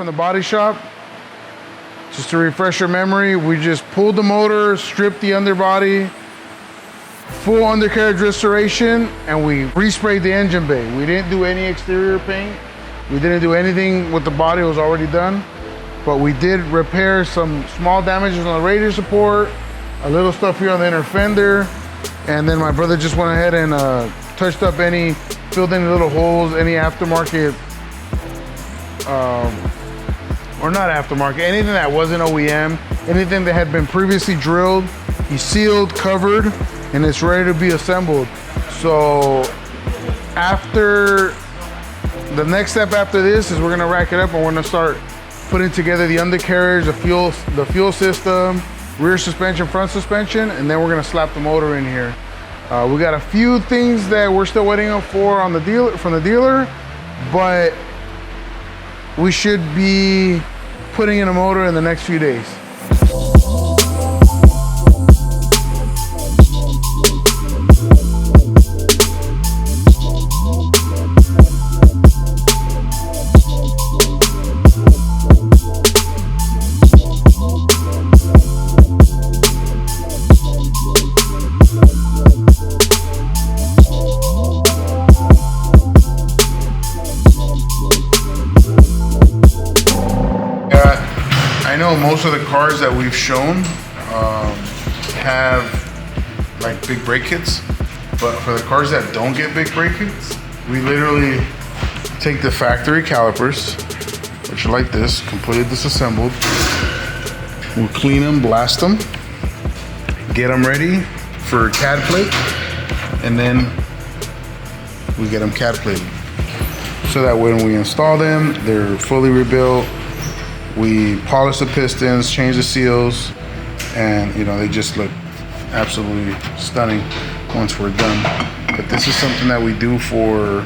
from the body shop. Just to refresh your memory, we just pulled the motor, stripped the underbody, full undercarriage restoration, and we resprayed the engine bay. We didn't do any exterior paint. We didn't do anything with the body, it was already done. But we did repair some small damages on the radiator support, a little stuff here on the inner fender, and then my brother just went ahead and touched up filled any little holes, any aftermarket, or not aftermarket, anything that wasn't OEM, anything that had been previously drilled, he sealed, covered, and it's ready to be assembled. So the next step after this is we're gonna rack it up and we're gonna start putting together the undercarriage, the fuel system, rear suspension, front suspension, and then we're gonna slap the motor in here. We got a few things that we're still waiting for on from the dealer, but we should be putting in a motor in the next few days. I know most of the cars that we've shown have like big brake kits, but for the cars that don't get big brake kits, we literally take the factory calipers, which are like this, completely disassembled. We'll clean them, blast them, get them ready for CAD plate, and then we get them CAD plated. So that when we install them, they're fully rebuilt. We polish the pistons, change the seals, and they just look absolutely stunning once we're done. But this is something that we do for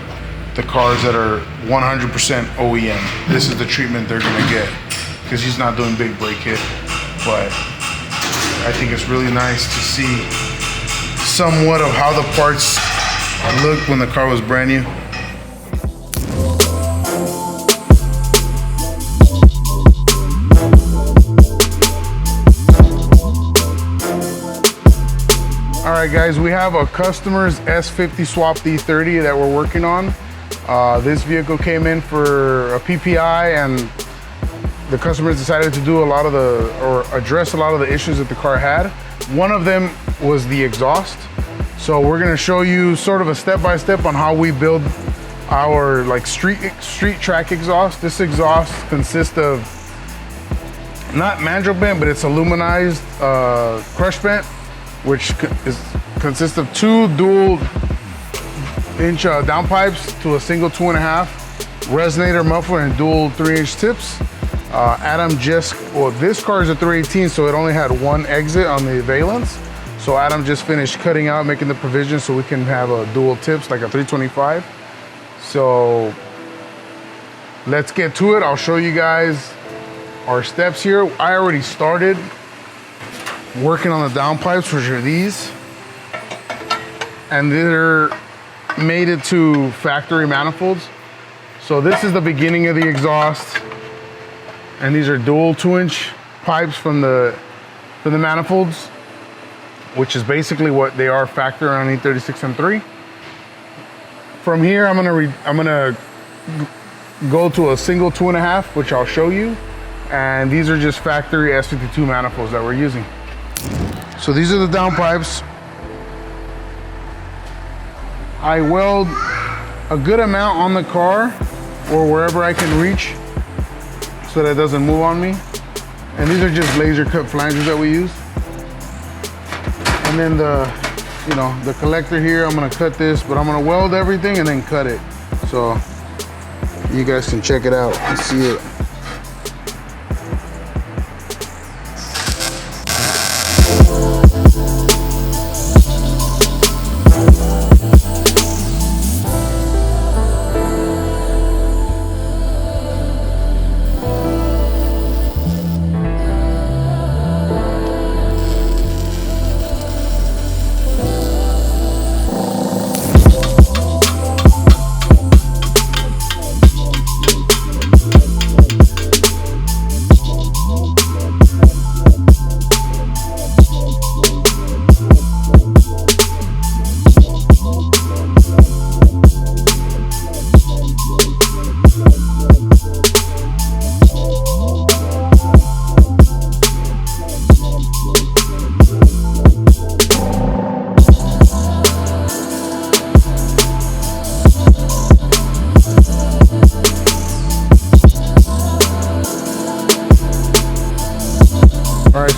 the cars that are 100% OEM. This is the treatment they're gonna get because he's not doing big brake kit. But I think it's really nice to see somewhat of how the parts looked when the car was brand new. All right, guys, we have a customer's S50 swapped E30 that we're working on. This vehicle came in for a PPI, and the customers decided to do address a lot of the issues that the car had. One of them was the exhaust. So we're gonna show you sort of a step-by-step on how we build our street track exhaust. This exhaust consists of not mandrel bent, but it's aluminized crush bent, which consists of two dual-inch downpipes to a single 2.5 resonator muffler and dual 3-inch tips. This car is a 318, so it only had one exit on the valence. So Adam just finished cutting out, making the provision so we can have a dual tips, like a 325. So let's get to it. I'll show you guys our steps here. I already started working on the downpipes, which are these, and they're mated to factory manifolds. So this is the beginning of the exhaust, and these are dual 2-inch pipes from the manifolds, which is basically what they are factory on E36 M3. From here, I'm gonna go to a single 2.5, which I'll show you, and these are just factory S52 manifolds that we're using. So these are the downpipes. I weld a good amount on the car or wherever I can reach so that it doesn't move on me. And these are just laser cut flanges that we use. And then the collector here, I'm gonna cut this, but I'm gonna weld everything and then cut it. So you guys can check it out and see it.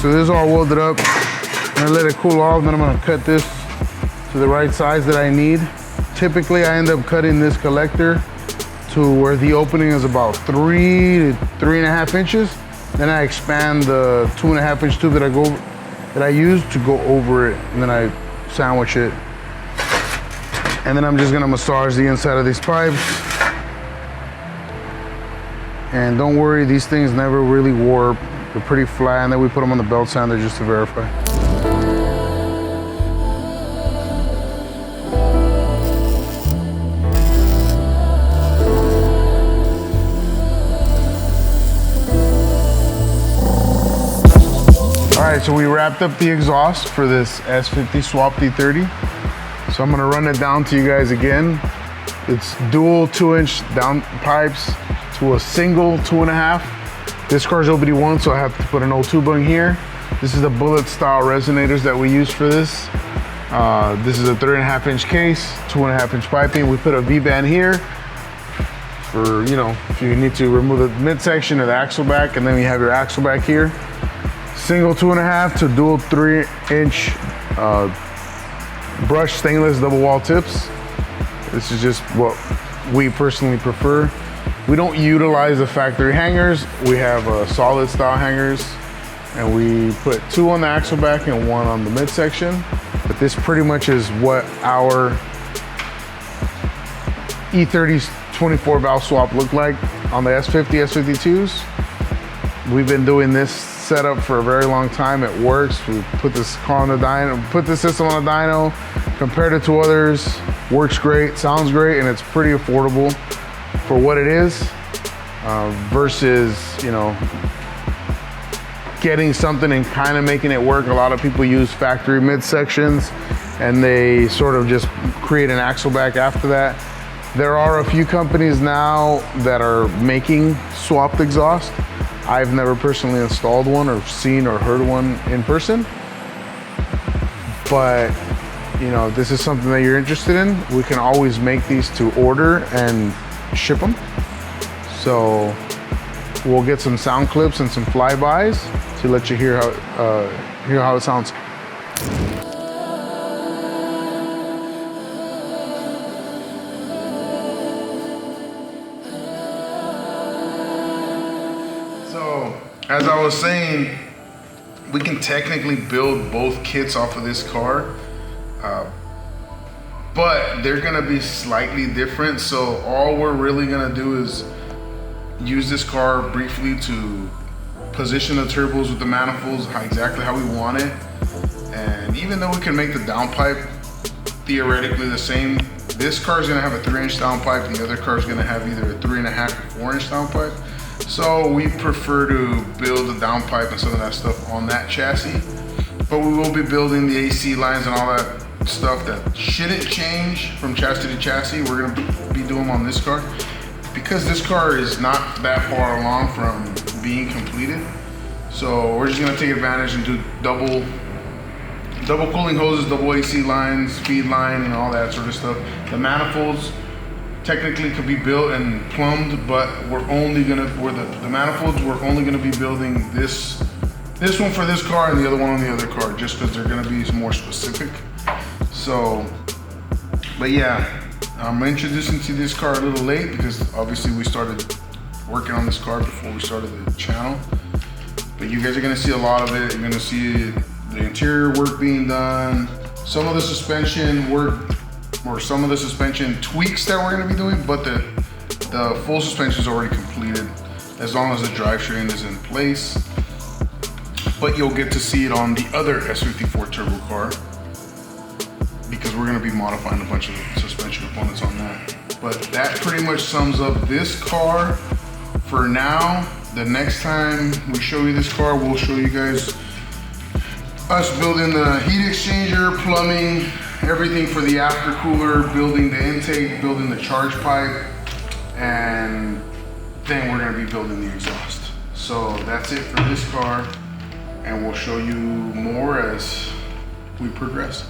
so this is all welded up. I'm gonna let it cool off, then I'm gonna cut this to the right size that I need. Typically, I end up cutting this collector to where the opening is about 3 to 3.5 inches. Then I expand the 2.5 inch tube that I use to go over it, and then I sandwich it. And then I'm just gonna massage the inside of these pipes. And don't worry, these things never really warp. They're pretty flat, and then we put them on the belt sander just to verify. All right, so we wrapped up the exhaust for this S50 swapped E30. So I'm gonna run it down to you guys again. It's dual 2-inch down pipes to a single 2.5. This car's OBD1, so I have to put an O2 bung here. This is the bullet style resonators that we use for this. This is a 3.5 inch case, 2.5 inch piping. We put a V-band here for, you know, if you need to remove the midsection or the axle back, and then you have your axle back here. Single 2.5 to dual 3-inch brushed stainless double wall tips. This is just what we personally prefer. We don't utilize the factory hangers. We have solid style hangers, and we put 2 on the axle back and 1 on the midsection. But this pretty much is what our E30's 24 valve swap looked like on the S50, S52s. We've been doing this setup for a very long time. It works. We put this car on the dyno, put the system on a dyno, compared it to others. Works great, sounds great, and it's pretty affordable for what it is, versus, you know, getting something and kind of making it work. A lot of people use factory midsections, and they sort of just create an axle back after that. There are a few companies now that are making swapped exhaust. I've never personally installed one or seen or heard one in person, but you know, this is something that you're interested in. We can always make these to order and ship them. So we'll get some sound clips and some flybys to let you hear how it sounds. So, as I was saying, we can technically build both kits off of this car, but they're gonna be slightly different. So all we're really gonna do is use this car briefly to position the turbos with the manifolds exactly how we want it. And even though we can make the downpipe theoretically the same, this car is gonna have a 3-inch downpipe, the other car is gonna have either a 3.5 or 4-inch downpipe. So we prefer to build the downpipe and some of that stuff on that chassis, but we will be building the AC lines and all that stuff that shouldn't change from chassis to chassis. We're gonna be doing them on this car because this car is not that far along from being completed. So we're just gonna take advantage and do double cooling hoses, double AC lines, feed line, and all that sort of stuff. The manifolds technically could be built and plumbed, but we're only gonna, the manifolds, we're only gonna be building this one for this car and the other one on the other car, just because they're gonna be more specific. So, but yeah, I'm introducing to this car a little late because obviously we started working on this car before we started the channel. But you guys are gonna see a lot of it. You're gonna see the interior work being done, some of the suspension work, or some of the suspension tweaks that we're gonna be doing, but the full suspension is already completed as long as the drivetrain is in place. But you'll get to see it on the other S54 turbo car because we're gonna be modifying a bunch of suspension components on that. But that pretty much sums up this car for now. The next time we show you this car, we'll show you guys us building the heat exchanger, plumbing, everything for the aftercooler, building the intake, building the charge pipe, and then we're gonna be building the exhaust. So that's it for this car, and we'll show you more as we progress.